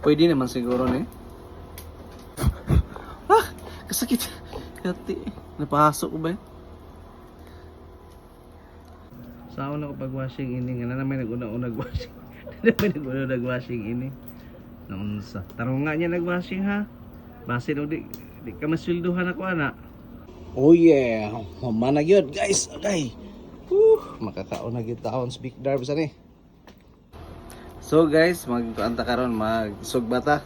Pwede naman siguro ni. Ah! Kasakit. Kati. Napahasok ko ba eh? Sa una ko pag-washing ini. Nga na naman nag-una-unag washing. Naman nag-una-unag washing ini. Naunsa. Tarong nga niya nag-washing ha. Base daw di ka maswilduhan ako ana. Oh yeah. Mamana gyud guys. Okay. Makakaon na gyud taon speak darb sa ni. So guys, magtuanta karon magsugbata.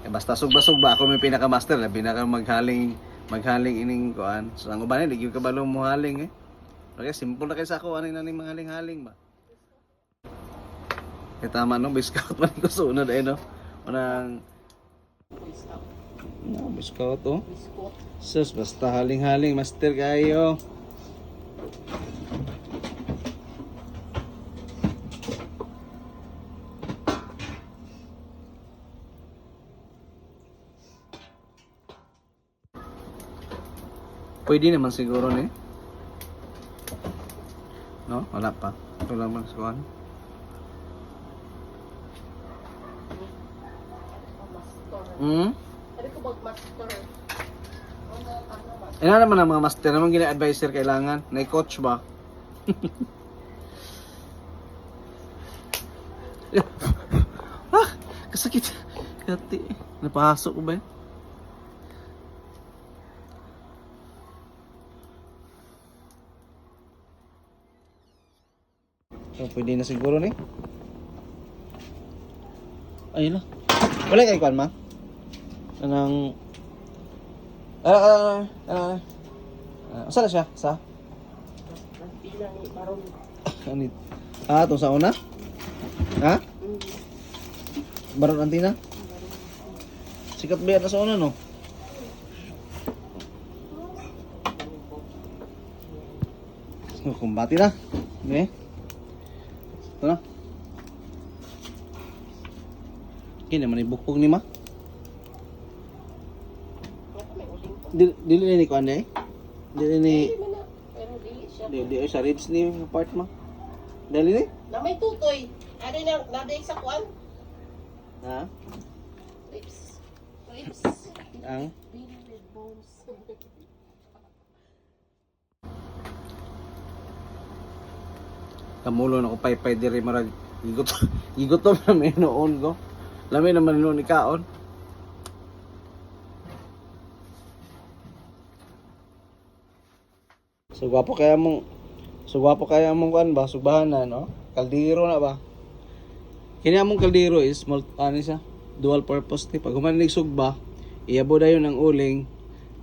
Basta sugba-sugba ako may pinaka-master, pinaka maghaling ining kuan. So ang uban di gyud kabalo mo haling eh. Okay, simple na kay sa ako ani na ning haling-haling ba. Kaya tama no, biscout man ko sunod eh no. Manang no, biscout oh. Sus, basta haling-haling master kayo. Pwede naman siguro ni. No? Wala pa. Ito lang man suwan. Sabi ko mag-master. Ano naman ang mga master naman gina-advisor kailangan? Na-coach ba? Ah! Kasakit. Kati. Napahasok ko ba eh? So, pwede na siguro ni. Ayun na. Wala kay kwan ma. Anang asa na siya? Sa? Pila ni Baron. Anit. Ah, to sa una? Ha? Baron antina? Sikat ba yan na sa una no? Kumbati na. Okay. Ito na. Kini naman ibukpog ni ma. Dili ni ko ande. Dili ni Pero dili siya. di sa ribs ni part ma. Dili ni? Na may tutoy. Ano na naday sa kuan? Ha? Ribs. Ang With bones. kamulo na ko paypay diri marag gigutom na may noon ko. Lami naman noon ni kaon. So gwapo kaya mong kuan ba subahan na no? Kaldero na ba? Kini among kaldero is ano siya? Dual purpose ni pag human nig sugba, iyabo dayon ang uling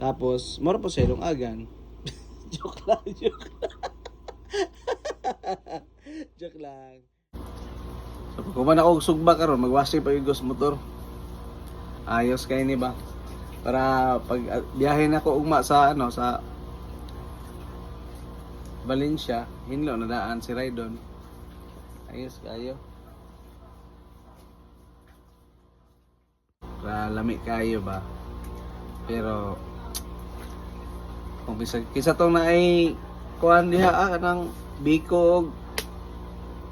tapos moro pa sa ilong agan. Joke lang. Joke lang. So kung man ako sugba karon magwashing pa yung motor. Ayos kay ni ba? Para pag biyahe na ako ugma sa ano sa Valencia, hinlo na daan si Raydon. Ayos kayo. Para lami kayo ba? Pero kung kisa to na ay kuhan diha kanang biko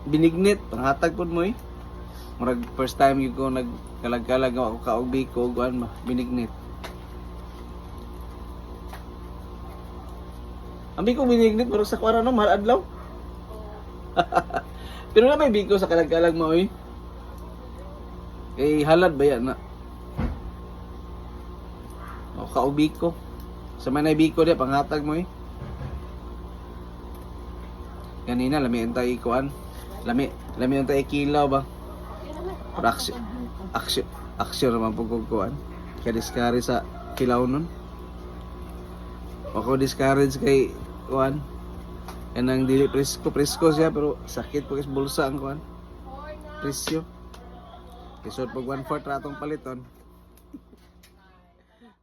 binignit panghatag pud mo eh. Murag first time yung ko nagkalag-kalag ako kaog biko kuhan ba binignit. Ang biko binignit pero sa kuan no mahal adlaw. Pero na may biko sa kalag-kalag mo eh. Eh halad ba yan na? O kaog biko. Sa may biko dia panghatag mo eh. Kanina lami antay kuan. Lami antay kilaw ba? Para aksyon naman pagkukuan. Kaya discourage sa kilaw nun. Ako discourage kay kuan. Kanang dili presko siya pero sakit pag bulsa ang kuan. Presyo. Kisod pag 1/4 ratong paliton.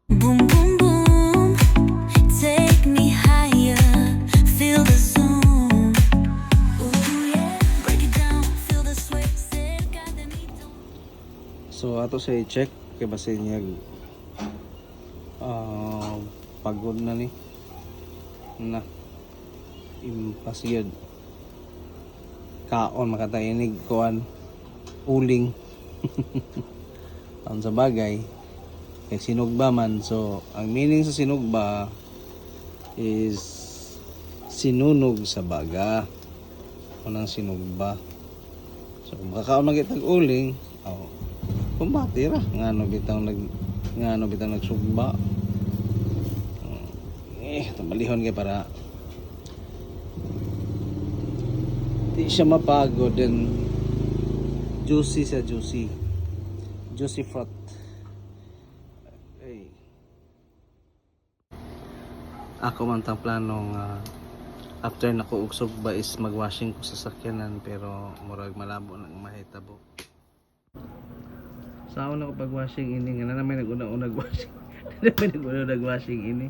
Boom boom boom, take me higher, feel the zoom. Ooh yeah, break it down, feel the sway, cerca de mí. So ato sa i-check kay basin niya pagod na ni na impasyod kaon makatainig kuan uling Ang sa bagay, kay sinugba man. So, ang meaning sa sinugba is sinunog sa baga. Unang sinugba. So, kung makakaon na kitag uling, kumbati ra. Ngano bitaw nagsugba. Tamalihon kay para di siya mapagod and juicy sa juicy. Juicy fruit. Ay. Ako man tang planong after nako ugsog ba is magwashing ko sa sakyanan pero murag malabo nang mahitabo. Sa una ko pagwashing ini nga na may nag-una nagwashing. Na may nag-una nagwashing ini.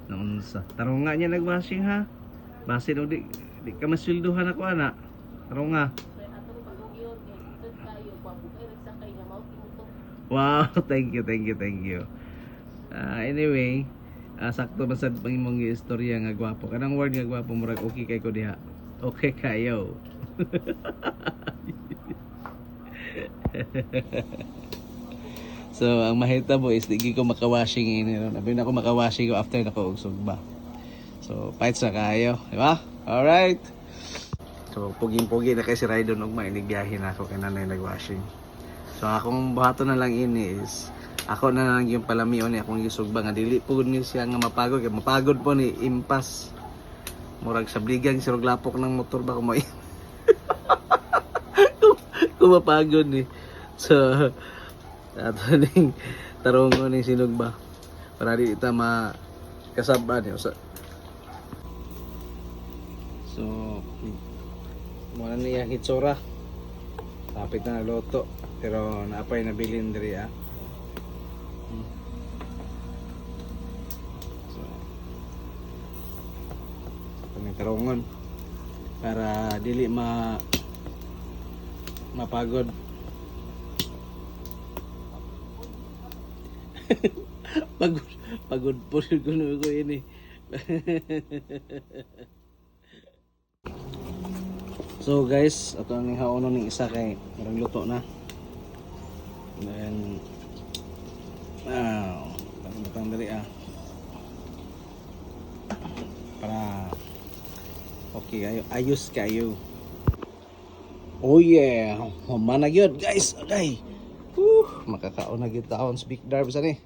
Naunsa. Tarong nga niya nagwashing ha. Base daw di ka masweldohan ako ana. Tarong nga. Wow, thank you. Anyway, sakto man sad pang imong istorya nga gwapo. Kanang word nga gwapo murag okay kay ko diha. Okay kayo. So, ang mahitabo is di ko makawashing ini. Nabi na ako makawashing ko after nako ugsog ba. So, fight sa kayo, di ba? Alright. So, puging-pugi na kay si Raidon ug mainigyahin ako kay nanay nagwashing. So akong buhato na lang ini is ako na lang yung palamion ni akong gisugba nga dili pud ni siya nga mapagod kay mapagod po ni impas. Murag sa bligang sirog lapok ng motor ba kumoy. Kung mapagod ni. So ato ning tarungo ni sinugba para di ita makasaba ni usa. So muna niya hitsura. Lapit na loto. Pero naapay na bilin diri So kami tarongon para dili mapagod. pagod po kuno ko ini. So guys, ato ang haonon ning isa kay marang luto na. Then batang dali para okay kayo, ayos kayo. Oh yeah, mana gyud guys. Okay. Makakaon na gyud taon speak darb sa ni.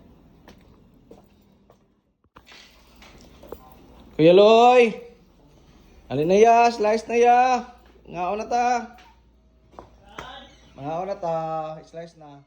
Kuya Loy. Alin na ya, slice na ya. Ngaon na ta. Slice na.